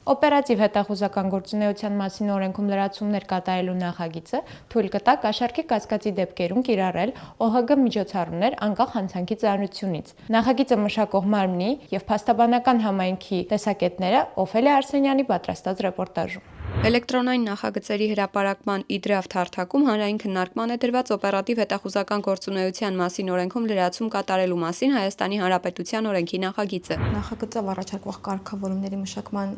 Օպերատիվ հետախուզական գործունեության մասին օրենքում լրացումներ կատարելու նախագիծը թույլ կտա կաշառքի կասկածի դեպքերում կիրառել ՕՀԳ միջոցառումներ անկախ հանցանքի ծանրությունից։ Նախագիծը մշակող մարմնի և փաստաբանական համայնքի տեսակետները Օֆելիա Արսենյանի պատրաստած ռեպորտաժում։ Էլեկտրոնային նախագծերի հրապարակման իդրավթ հարթակում հանրային քննարկման է դրված օպերատիվ հետախուզական գործունեության մասին օրենքում լրացում կատարելու մասին Հայաստանի Հանրապետության օրենքի նախագիծը։ Նախագծով առաջարկվող կարգավորումների մշակման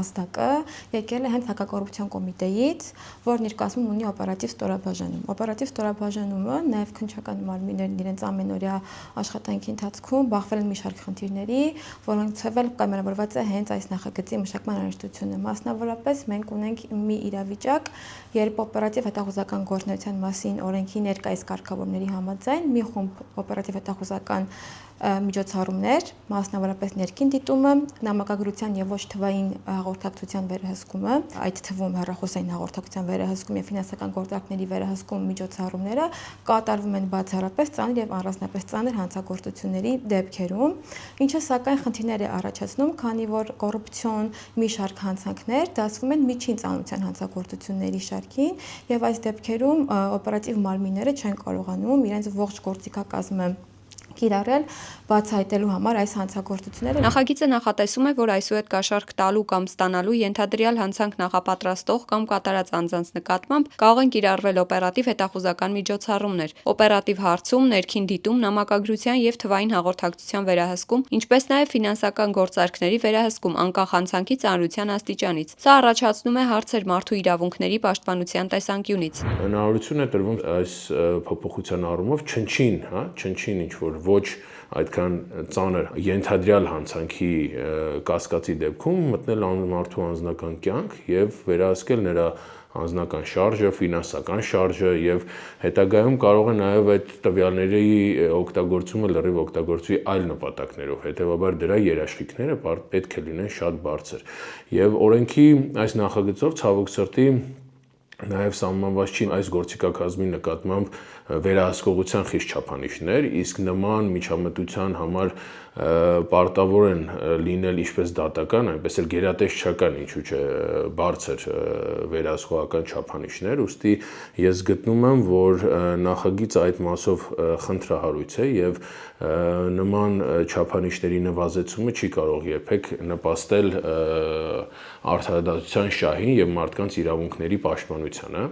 ազդակը եկել է հենց հակակոռուպցիոն կոմիտեից, որն իր կազմում ունի օպերատիվ ստորաբաժանում։ Օպերատիվ ստորաբաժանումը նաև քննչական մարմիններն իրենց ամենօրյա աշխատանքի ընթացքում բախվել են մի շարք խնդիրների, որոնցով էլ կամերավորված է հենց այս նախագծի մշակման անհրաժեշտությունը։ Մասնավորապես մենք ունենք մի իրավիճակ, երբ օպերատիվ հետախուզական գործունեության մասին օրենքի ներկայիս կարգավորումների համաձայն մի խումբ օպերատիվ հետախուզական միջոցառումներ, մասնավորապես ներքին դիտումը, նամակագրության եւ ոչ թվային հաղորդակցության վերահսկումը, այդ թվում հեռախոսային հաղորդակցության վերահսկում եւ ֆինանսական գործարքների վերահսկում միջոցառումները կատարվում են բացառապես ծանր եւ առանձնապես ծանր հանցագործությունների դեպքերում, ինչը սակայն խնդիրներ է առաջացնում, քանի որ կոռուպցիոն մի շարք հանցանքներ դասվում են միջին ծանրության հանցագործությունների շարքին եւ այս դեպքերում օպերատիվ մարմինները չեն կարողանում իրենց ողջ գործիքակազմը կիրառել բացահայտելու համար այս հանցագործությունները։ Նախագիծը նախատեսում է, որ այսուհետ կաշառք տալու կամ ստանալու ենթադրյալ հանցանք նախապատրաստող կամ կատարած անձանց նկատմամբ կարող են կիրառվել օպերատիվ հետախուզական միջոցառումներ, օպերատիվ հարցում, ներքին դիտում, նամակագրության եւ թվային հաղորդակցության վերահսկում, ինչպես նաեւ ֆինանսական գործարքների վերահսկում անկախ հանցանքի ծանրության աստիճանից։ Սա առաջացնում է հարցեր մարդու իրավունքների պաշտպանության տեսանկյունից։ Հնարավորություն է տրվում այս փոփոխության առումով չնչին ինչ որ ոչ այդքան ծանր ենթադրյալ հանցանքի կասկածի դեպքում մտնել մարդու անձնական կյանք եւ վերահսկել նրա անձնական շարժը, ֆինանսական շարժը եւ հետագայում կարող է նաեւ այդ տվյալների օգտագործումը լրիվ օգտագործվի այլ նպատակներով, հետեւաբար դրա երաշխիքները պետք է լինեն շատ բարձր։ Եվ օրենքի այս նախագծով ցավոք սրտի նաև սահմանված չի այս գործիքակազմի նկատմամբ վերահսկողության խիստ չափանիշներ, իսկ նման միջամտության համար պարտավոր են լինել ինչպես դատական, այնպես էլ գերատեսչական, ինչու՞ չէ, բարձր վերահսկողական չափանիշներ, ուստի ես գտնում եմ, որ նախագիծը այդ մասով խնդրահարույց է եւ նման չափանիշների նվազեցումը չի կարող երբեք նպաստել արդարադատության շահին եւ մարդկանց իրավունքների պաշտպանությանը։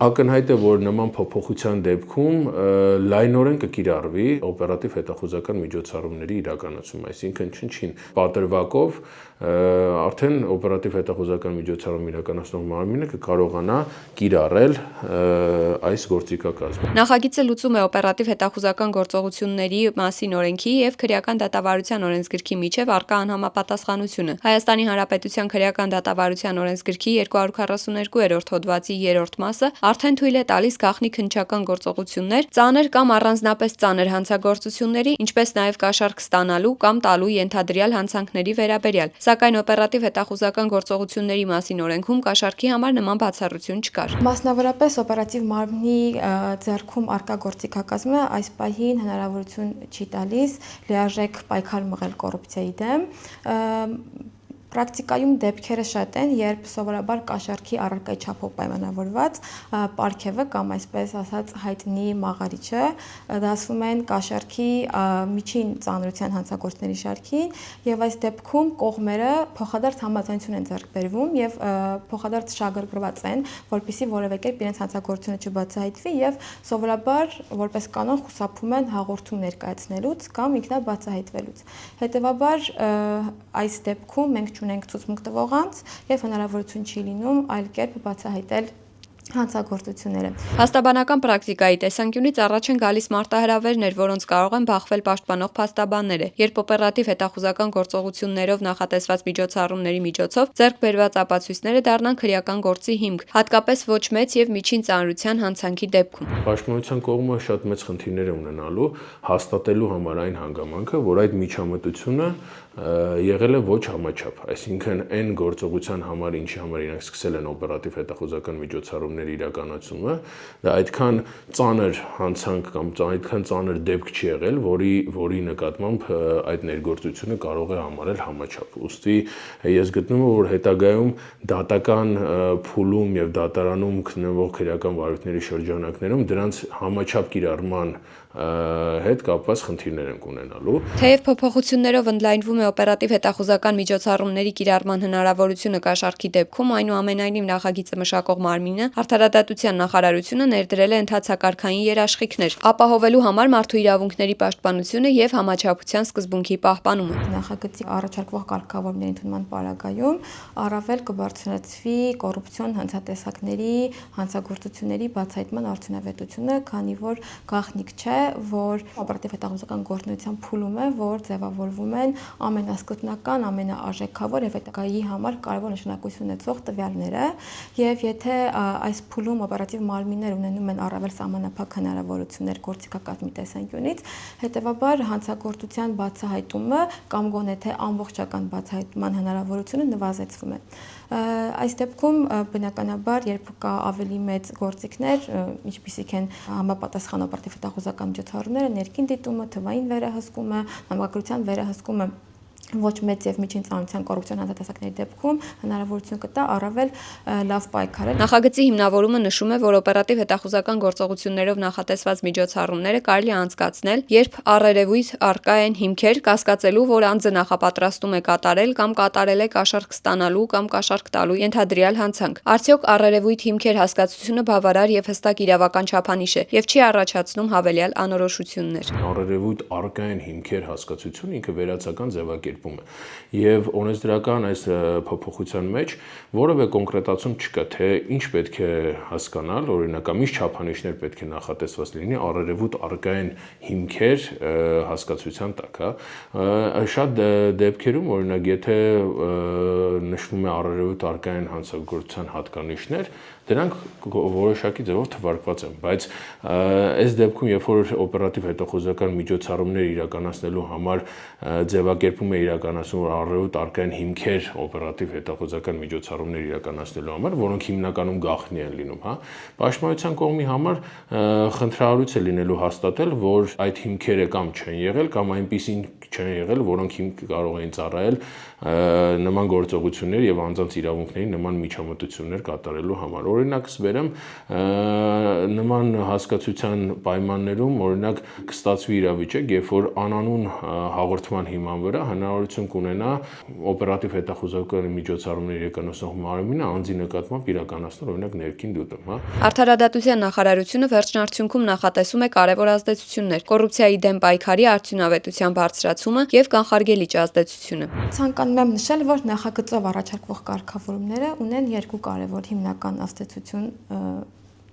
Ակնհայտ է, որ նման փոփոխության դեպքում լայնորեն կկիրառվի օպերատիվ հետախուզական միջոցառումների իրականացում, այսինքն չնչին պատրվակով արդեն օպերատիվ հետախուզական միջոցառում իրականացնող մարմինը կկարողանա կիրառել այս գործիքակազմը։ Նախագիծը լուծում է օպերատիվ հետախուզական գործողությունների մասին օրենքի եւ քրեական դատավարության օրենսգրքի միջև առկա անհամապատասխանությունը։ Հայաստանի Հանրապետության քրեական դատավարության օրենսգրքի 242-րդ հոդվածի 3-րդ մասը արդեն թույլ է տալիս գաղտնի քննչական գործողություններ, ծանր կամ առանձնապես ծանր հանցագործությունների, ինչպես նաեւ կաշառք ստանալու կամ տալու ենթադրյալ հանցանքների վերաբերյալ, սակայն օպերատիվ հետախուզական գործողությունների մասին օրենքում կաշառքի համար նման բացառություն չկար։ Մասնավորապես օպերատիվ մարմնի ձեռքում առկա գործիքակազմը այս պահին հնարավորություն չի տալիս լիարժեք պայքար մղել կոռուպցիայի դեմ։ Պրակտիկայում դեպքերը շատ են, երբ սովորաբար կաշառքի առարկայի չափով պայմանավորված պարգևը կամ այսպես ասած հայտնի մաղարիչը դասվում են կաշառքի միջին ծանրության հանցագործների շարքին եւ այս դեպքում կողմերը փոխադարձ համաձայնություն են ձեռք բերվում եւ փոխադարձ շահագրգռված են, որպեսզի որևէ կերպ իրենց հանցագործությունը չբացահայտվի եւ սովորաբար որպես կանոն խուսափում են հաղորդում ներկայացնելուց կամ ինքնաբացահայտվելուց։ Հետևաբար այս դեպքում մենք ունենք ցուցմունք տվող անձ եւ հնարավորություն չի լինում այլ կերպ բացահայտել հանցագործությունները։ Փաստաբանական պրակտիկայի տեսանկյունից առաջ են գալիս մարտահրավերներ, որոնց կարող են բախվել պաշտպանող փաստաբանները, երբ օպերատիվ հետախուզական գործողություններով նախատեսված միջոցառումների միջոցով ձեռք բերված ապացույցները դառնան քրեական գործի հիմք, հատկապես ոչ մեծ եւ միջին ծանրության հանցանքի դեպքում։ Պաշտպանության կողմը շատ մեծ խնդիրներ է ունենալու հաստատելու համար այն հանգամանքը, որ այդ միջամտությունը եղել է ոչ համաչափ, այսինքն այն գործողության համար, ինչի համար իրենք սկսել են օպերատիվ հետախուզական միջոցառումներ երկրների իրականացումը, դա այդքան ծանր հանցանք կամ այդքան ծանր դեպք չի եղել, որի նկատմամբ այդ ներգործությունը կարող է համարել համաչափ։ Ուստի ես գտնում եմ, որ հետագայում դատական փուլում եւ դատարանում քննվող քրեական վարույթների շրջանակներում դրանց համաչափ կիրառման հետ կապված խնդիրներ ենք ունենալու։ Թեև փոփոխություններով ընդլայնվում է օպերատիվ հետախուզական միջոցառումների կիրառման հնարավորությունը կաշառքի դեպքում, այնուամենայնիվ նախագիծը մշակող մարմինը Արդարադատության նախարարությունը ներդրել է ընդհանցակարգային երաշխիքներ, ապահովելու համար մարդու իրավունքների պաշտպանությունը եւ համաչափության սկզբունքի պահպանումը։ Նախագծի առաջարկվող կարգավորումների ընդունման պարագայում առավել կբարձրացվի կոռուպցիոն հանցատեսակների, հանցագործությունների բացահայտման արդյունավետությունը, քանի որ գաղտնիք չէ, որ օպերատիվ հետախուզական գործունեության փուլում է, որ ձևավորվում են ամենասկզբնական, ամենաարժեքավոր եւ հետագայի համար կարևոր նշանակություն ունեցող տվյալները, եւ եթե այս փուլում օպերատիվ մարմիններ ունենում են առավել սահմանափակ հնարավորություններ գործիքակազմի տեսանկյունից, հետեւաբար հանցագործության բացահայտումը կամ գոնե թե ամբողջական բացահայտման հնարավորությունը նվազեցվում է։ Այս դեպքում բնականաբար, երբ կա ավելի մեծ գործիքներ, ինչպիսիք են համապատասխան օպերատիվ հետախուզական միջոցառումները, ներքին դիտումը, թվային վերահսկումը, համակարգության վերահսկումը, ոչ մեծ եւ միջին ծանրության կոռուպցիոն հանցատեսակների դեպքում հնարավորություն կտա առավել լավ պայքարել։ Նախագծի հիմնավորումը նշում է, որ օպերատիվ հետախուզական գործողություններով նախատեսված միջոցառումները կարելի է անցկացնել, երբ առերևույթ առկա են հիմքեր կասկածելու, որ անձը նախապատրաստում է կատարել կամ կատարել է կաշառք ստանալու կամ կաշառք տալու ենթադրյալ հանցանք։ Արդյոք առերևույթ հիմքեր հասկացությունը բավարար եւ հստակ իրավական չափանիշ է եւ չի առաջացնում հավելյալ անորոշություններ։ Առերևույթ առկային հիմքեր հասկացությունը ինքը վերացական ձևակերպում է եւ օրենսդրական այս փոփոխության մեջ որևէ կոնկրետացում չկա, թե ինչ պետք է հասկանալ, օրինակ, ինչ չափանիշներ պետք է նախատեսված լինի առերևույթ առկային հիմքեր հասկացության տակ, հա։ Շատ դեպքերում, օրինակ, եթե նշվում է առերևույթ առկային հանցագործության հատկանիշներ, դրանք որոշակի ձևով թվարկված են, բայց այս դեպքում, երբ որ օպերատիվ հետախուզական միջոցառումներ իրականացնելու համար ձևակերպում է իրականացնում առերևույթ առկային հիմքեր օպերատիվ հետախուզական միջոցառումներ իրականացնելու համար, որոնք հիմնականում գաղտնի են լինում, հա, պաշտպանության կողմի համար խնդրահարույց է լինելու հաստատել, որ այդ հիմքերը կամ չեն եղել, կամ այնպիսին չեն եղել, որոնք հիմք կարող էին ծառայել նման գործողություններ եւ անձանց իրավունքների նման միջամտություններ կատարելու համար։ Օրինակ սբերեմ, նման հասկացության պայմաններում, օրինակ, կստացվի իրավիճակ, երբ որ անանուն հաղորդման հիման վրա հնարավորություն կունենա օպերատիվ հետախուզական միջոցառումներ իրականացնող մարմինը անձի նկատմամբ իրականացնել, օրինակ, ներքին դիտում, հա։ Արդարադատության նախարարությունը վերջնարդյունքում նախատեսում է կարևոր ազդեցություններ՝ կոռուպցիայի դեմ պայքարի արդյունավետության բարձրացումը եւ կանխարգելիչ ազդեցությունը։ Ցանկանում եմ նշել, որ նախագծով առաջարկվող կարգավորումները ունեն երկու կարևոր հիմնական ազդեցություն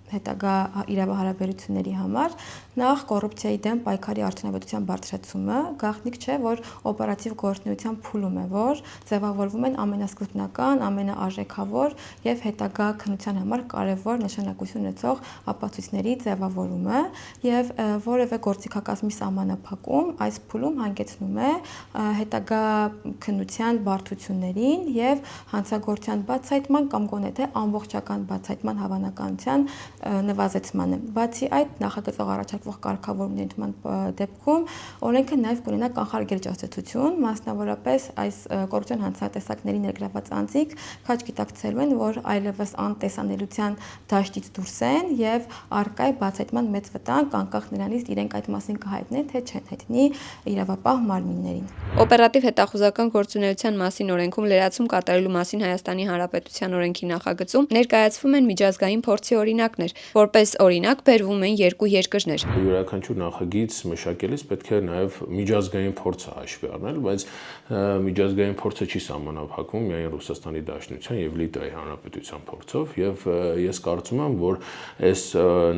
հետագա իրավահարաբերությունների համար։ Նախ կոռուպցիայի դեմ պայքարի արդյունավետության բարձրացումը, գաղտնիք չէ, որ օպերատիվ գործունեության փուլում է, որ ձևավորվում են ամենասկզբնական, ամենաարժեքավոր եւ հետագա քննության համար կարևոր նշանակություն ունեցող ապացույցների ձևավորումը եւ որևէ գործիքակազմի սահմանափակում այս փուլում հանգեցնում է հետագա քննության բարդություններին եւ հանցագործության բացահայտման կամ գոնե թե ամբողջական բացահայտման հավանականության նվազեցմանը։ Բացի այդ, նախագծող առաջարկվող կարգավորումների ընդունման դեպքում օրենքը նաև կունենա կանխարգելիչ ազդեցություն, մասնավորապես այս կոռուպցիոն հանցատեսակների ներգրավված անձիկ քաջ գիտակցելու են, որ այլևս անտեսանելիության դաշտից դուրս են եւ առկա է բացահայտման մեծ վտանգ, անկախ նրանից իրենք այդ մասին կհայտնեն, թե չեն հայտնի իրավապահ մարմիններին։ Օպերատիվ հետախուզական գործունեության մասին օրենքում լրացում կատարելու մասին Հայաստանի Հանրապետության օրենքի նախագծում ներկայացվում են միջազգային փորձի օրինակներ, որպես օրինակ բերվում են երկու երկրներ։ Յուրաքանչյուր նախագիծ մշակելիս պետք է նաև միջազգային փորձը հաշվի առնել, բայց միջազգային փորձը չի սահմանափակվում միայն Ռուսաստանի Դաշնության եւ Լիտվայի Հանրապետության փորձով, եւ ես կարծում եմ, որ այս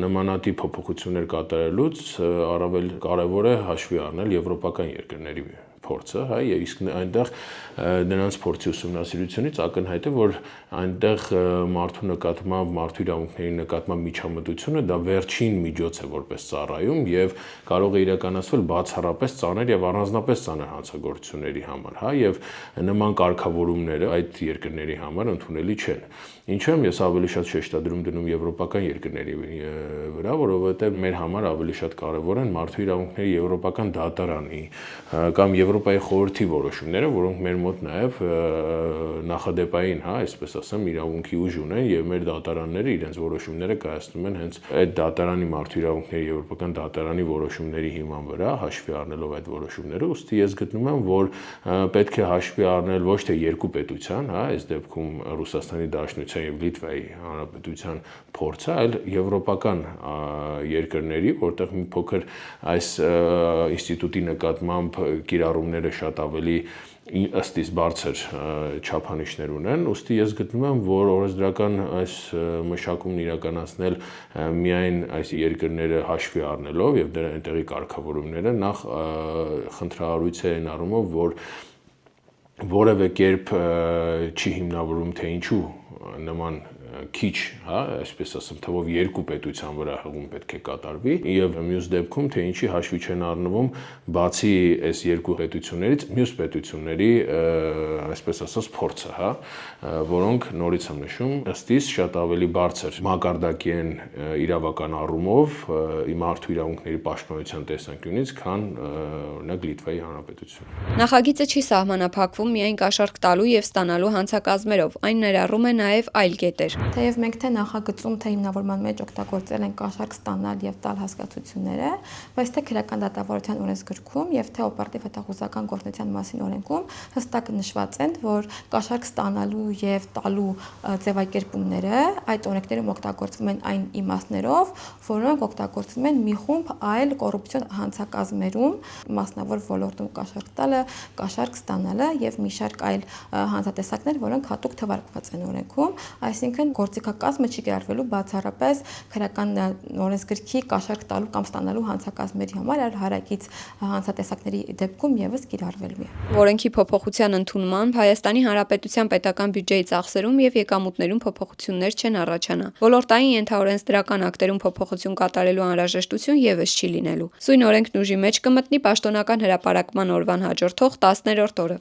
նմանատիպ փոփոխություններ կատարելուց առավել կարեւոր է հաշվի առնել եվրոպական երկրների փորձը, հա, եւ իսկ այնտեղ նրանց փորձի ուսումնասիրությունից ակնհայտ է, որ այնտեղ մարդու նկատմամբ, մարդու իրավունքների նկատմամբ միջամտությունը դա վերջին միջոց է որպես ծառայում եւ կարող է իրականացվել բացառապես ծանր եւ առանձնապես ծանր հանցագործությունների համար, հա, եւ նման կարգավորումները այդ երկրների համար ընդունելի չեն։ Ինչու եմ ես ավելի շատ շեշտադրում դնում եվրոպական երկրների վրա, որովհետեւ մեր համար ավելի շատ կարեւոր են մարդու իրավունքների եվրոպական դատարանի կամ Եվրոպայի խորհրդի որոշումները, որոնք մեր մոտ նաեւ նախադեպային, հա, այսպես ասեմ, իրավունքի ուժ ունեն եւ մեր դատարանները իրենց որոշումները կայացնում են հենց այդ դատարանի մարդու իրավունքների եվրոպական դատարանի որոշումների հիման վրա, հաշվի առնելով այդ որոշումները, ուստի ես գտնում եմ, որ պետք է հաշվի առնել ոչ թե երկու պետության, հա, այս դեպքում Ռուսաստանի Դաշնության եւ Լիտվայի Հանրապետության փորձը, այլ եվրոպական երկրների, որտեղ մի փոքր այս ինստիտուտի նկատմամբ կիրառումները շատ ավելի ըստ իս բարձր չափանիշներ ունեն, ուստի ես գտնում եմ, որ օրենսդրական այս մշակումն իրականացնել միայն այս երկրները հաշվի առնելով եւ դրա այնտեղի կարգավորումները նախ խնդրահարույց է այն առումով, որ որևէ կերպ չի հիմնավորում, թե ինչու նման քիչ, հա, այսպես ասեմ, թվով երկու պետության վրա հղում պետք է կատարվի եւ մյուս դեպքում թե ինչի հաշվի չեն առնվում բացի այս երկու պետություններից մյուս պետությունների, այսպես ասած, փորձը, հա, որոնք նորից եմ նշում, ըստ իս շատ ավելի բարձր մակարդակի են իրավական առումով մարդու իրավունքների պաշտպանության տեսանկյունից, քան օրինակ Լիտվայի Հանրապետությունը։ Նախագիծը չի սահմանափակվում միայն կաշառք տալու եւ ստանալու հանցակազմերով, այն ներառում է նաեւ այլ կետեր։ Թեև մենք թե նախագծում, թե հիմնավորման մեջ օգտագործել են կաշառք ստանալ եւ տալ հասկացությունները, բայց թե քրեական դատավարության օրենսգրքում եւ թե օպերատիվ հետախուզական գործունեության մասին օրենքում հստակ նշված են, որ կաշառք ստանալու եւ տալու ձևակերպումները այդ օրենքներում օգտագործվում են այն իմաստներով, որոնք օգտագործվում են մի խումբ այլ կոռուպցիոն հանցակազմերում, մասնավոր ոլորտում կաշառք տալը, կաշառք ստանալը եւ մի շարք այլ հանցատեսակներ, որոնք հատուկ թվարկված են օրենքում, այսինքն գործիքակազմը չի կիրառվելու բացառապես քրեական օրենսգրքի կաշառք տալու կամ ստանալու հանցակազմերի համար, այլ հարակից հանցատեսակների դեպքում եւս կիրառվելու է։ Օրենքի փոփոխության ընդունմամբ Հայաստանի Հանրապետության պետական բյուջեի ծախսերում եւ եկամուտներում փոփոխություններ չեն առաջանա։ Ոլորտային ենթաօրենսդրական ակտերում փոփոխություն կատարելու անհրաժեշտություն եւս չի լինելու։ Սույն օրենքն ուժի մեջ կմտնի պաշտոնական հրապարակման օրվան հաջորդող 10-րդ օրը։